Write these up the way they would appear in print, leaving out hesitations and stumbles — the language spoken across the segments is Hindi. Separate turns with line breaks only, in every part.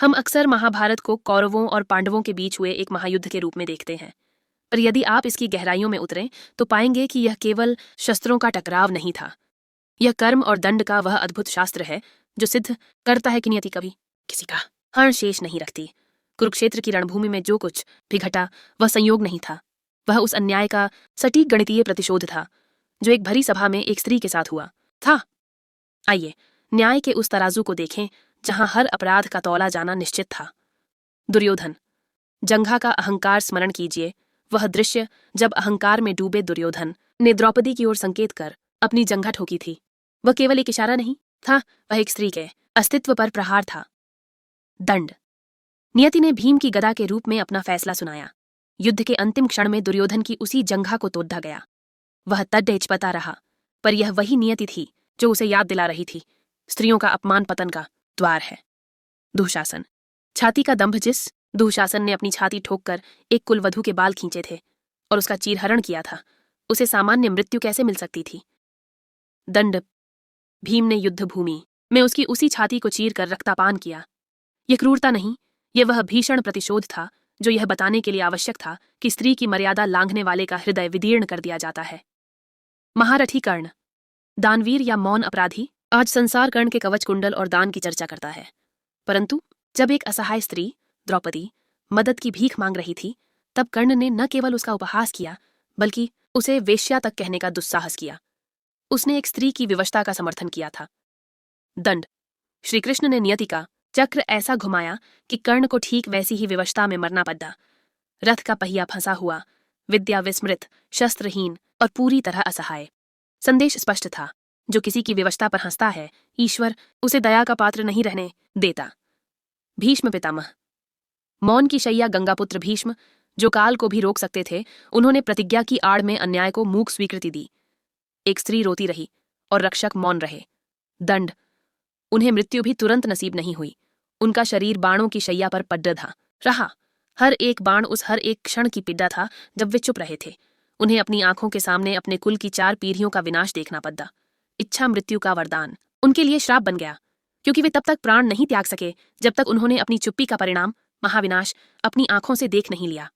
हम अक्सर महाभारत को कौरवों और पांडवों के बीच हुए एक महायुद्ध के रूप में देखते हैं, पर यदि आप इसकी गहराइयों में उतरें तो पाएंगे कि यह केवल शस्त्रों का टकराव नहीं था। यह कर्म और दंड का वह अद्भुत शास्त्र है जो सिद्ध करता है कि नियति कभी किसी का हर्ण शेष नहीं रखती। कुरुक्षेत्र की रणभूमि में जो कुछ भी घटा वह संयोग नहीं था, वह उस अन्याय का सटीक गणितीय प्रतिशोध था जो एक भरी सभा में एक स्त्री के साथ हुआ था। आइए न्याय के उस तराजू को देखें जहां हर अपराध का तौला जाना निश्चित था। दुर्योधन, जंघा का अहंकार स्मरण कीजिए, वह दृश्य जब अहंकार में डूबे दुर्योधन ने द्रौपदी की ओर संकेत कर अपनी जंघा ठोकी थी। वह केवल एक इशारा नहीं था, वह एक स्त्री के अस्तित्व पर प्रहार था। दंड, नियति ने भीम की गदा के रूप में अपना फैसला सुनाया। युद्ध के अंतिम क्षण में दुर्योधन की उसी जंघा को तोड़ा गया। वह तड्डेचपता रहा, पर यह वही नियति थी जो उसे याद दिला रही थी, स्त्रियों का अपमान पतन का द्वार है। दुशासन, छाती का दंभ, जिस दुशासन ने अपनी छाती ठोककर एक कुलवधू के बाल खींचे थे और उसका चीरहरण किया था, उसे सामान्य मृत्यु कैसे मिल सकती थी। दंड, भीम ने युद्ध भूमि में उसकी उसी छाती को चीर कर रक्तपान किया। यह क्रूरता नहीं, यह वह भीषण प्रतिशोध था जो यह बताने के लिए आवश्यक था कि स्त्री की मर्यादा लांघने वाले का हृदय विदीर्ण कर दिया जाता है। महारथी कर्ण, दानवीर या मौन अपराधी, आज संसार कर्ण के कवच कुंडल और दान की चर्चा करता है, परंतु जब एक असहाय स्त्री द्रौपदी मदद की भीख मांग रही थी, तब कर्ण ने न केवल उसका उपहास किया बल्कि उसे वेश्या तक कहने का दुस्साहस किया। उसने एक स्त्री की विवशता का समर्थन किया था। दंड, श्रीकृष्ण ने नियति का चक्र ऐसा घुमाया कि कर्ण को ठीक वैसी ही विवशता में मरना पड़ा। रथ का पहिया फंसा हुआ, विद्या विस्मृत, शस्त्रहीन और पूरी तरह असहाय। संदेश स्पष्ट था, जो किसी की विवशता पर हंसता है, ईश्वर उसे दया का पात्र नहीं रहने देता। भीष्म पितामह, मौन की शैया गंगापुत्र भीष्म, जो काल को भी रोक सकते थे, उन्होंने प्रतिज्ञा की आड़ में अन्याय को मूक स्वीकृति दी। एक स्त्री रोती रही और रक्षक मौन रहे। दंड, उन्हें मृत्यु भी तुरंत नसीब नहीं हुई। उनका शरीर बाणों की शैया पर पड्ड रहा। हर एक बाण उस हर एक क्षण की पीड़ा था जब वे चुप रहे थे। उन्हें अपनी आंखों के सामने अपने कुल की 4 पीढ़ियों का विनाश देखना पड़ा। इच्छा मृत्यु का वरदान उनके लिए श्राप बन गया, क्योंकि वे तब तक प्राण नहीं त्याग सके जब तक उन्होंने अपनी चुप्पी का परिणाम, महाविनाश, अपनी आंखों से देख नहीं लिया।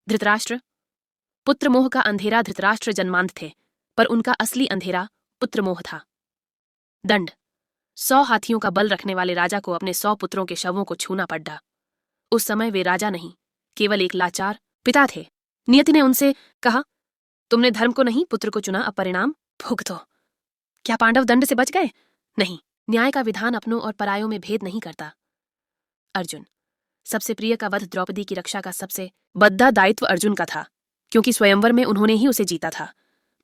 धृतराष्ट्र, पुत्रमोह का अंधेरा धृतराष्ट्र जन्मांध थे, पर उनका असली अंधेरा पुत्रमोह था। दंड, 100 हाथियों का बल रखने वाले राजा को अपने 100 पुत्रों के शवों को छूना पड़ा। उस समय वे राजा नहीं, केवल एक लाचार पिता थे। नियति ने उनसे कहा, तुमने धर्म को नहीं पुत्र को चुना, अब परिणाम भुगतो। क्या पांडव दंड से बच गए? नहीं, न्याय का विधान अपनों और परायों में भेद नहीं करता। अर्जुन, सबसे प्रिय का वध द्रौपदी की रक्षा का सबसे बद्दा दायित्व अर्जुन का था, क्योंकि स्वयंवर में उन्होंने ही उसे जीता था,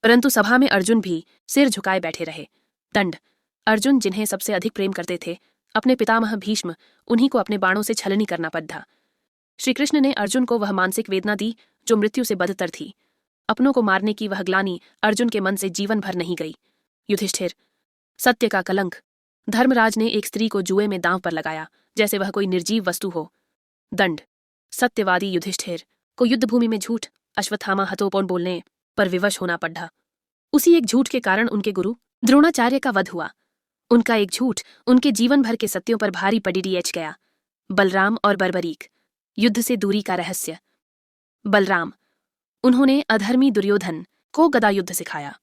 परंतु सभा में अर्जुन भी सिर झुकाए बैठे रहे। दंड, अर्जुन जिन्हें सबसे अधिक प्रेम करते थे, अपने पितामह भीष्म, उन्हीं को अपने बाणों से छलनी करना पड़ा। श्रीकृष्ण ने अर्जुन को वह मानसिक वेदना दी जो मृत्यु से बदतर थी। अपनों को मारने की वह ग्लानि अर्जुन के मन से जीवन भर नहीं गई। युधिष्ठिर, सत्य का कलंक, धर्मराज ने एक स्त्री को जुए में दांव पर लगाया जैसे वह कोई निर्जीव वस्तु हो। दंड, सत्यवादी युधिष्ठिर को युद्धभूमि में झूठ, अश्वत्थामा हतोपौन बोलने पर विवश होना पड़ा। उसी एक झूठ के कारण उनके गुरु द्रोणाचार्य का वध हुआ। उनका एक झूठ उनके जीवन भर के सत्यों पर भारी पड़ीएच गया। बलराम और बर्बरीक, युद्ध से दूरी का रहस्य। बलराम, उन्होंने अधर्मी दुर्योधन को गदा युद्ध सिखाया।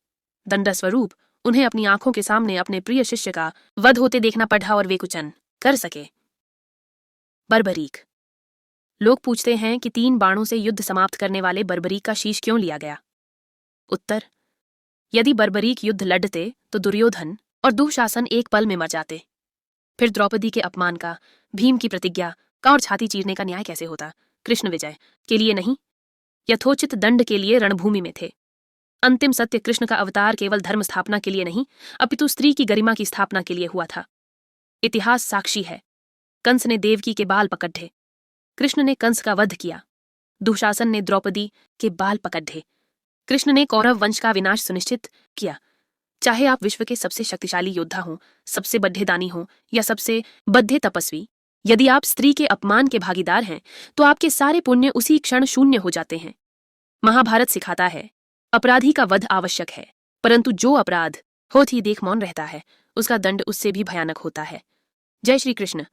दंडस्वरूप उन्हें अपनी आंखों के सामने अपने प्रिय शिष्य का वध होते देखना पड़ा और वे कुछ न कर सके। बर्बरीक, लोग पूछते हैं कि 3 बाणों से युद्ध समाप्त करने वाले बर्बरीक का शीश क्यों लिया गया। उत्तर, यदि बर्बरीक युद्ध लड़ते तो दुर्योधन और दुशासन एक पल में मर जाते। फिर द्रौपदी के अपमान का, भीम की प्रतिज्ञा का और छाती चीरने का न्याय कैसे होता। कृष्ण विजय के लिए नहीं, यथोचित दंड के लिए रणभूमि में थे। अंतिम सत्य कृष्ण का अवतार केवल धर्म स्थापना के लिए नहीं, अपितु स्त्री की गरिमा की स्थापना के लिए हुआ था। इतिहास साक्षी है, कंस ने देवकी के बाल पकड़े, कृष्ण ने कंस का वध किया। दुशासन ने द्रौपदी के बाल पकड़े, कृष्ण ने कौरव वंश का विनाश सुनिश्चित किया। चाहे आप विश्व के सबसे शक्तिशाली योद्धा हों, सबसे बड्ढे दानी हों या सबसे बद्धे तपस्वी, यदि आप स्त्री के अपमान के भागीदार हैं तो आपके सारे पुण्य उसी क्षण शून्य हो जाते हैं। महाभारत सिखाता है, अपराधी का वध आवश्यक है, परंतु जो अपराध होत ही देख मौन रहता है, उसका दंड उससे भी भयानक होता है। जय श्री कृष्ण।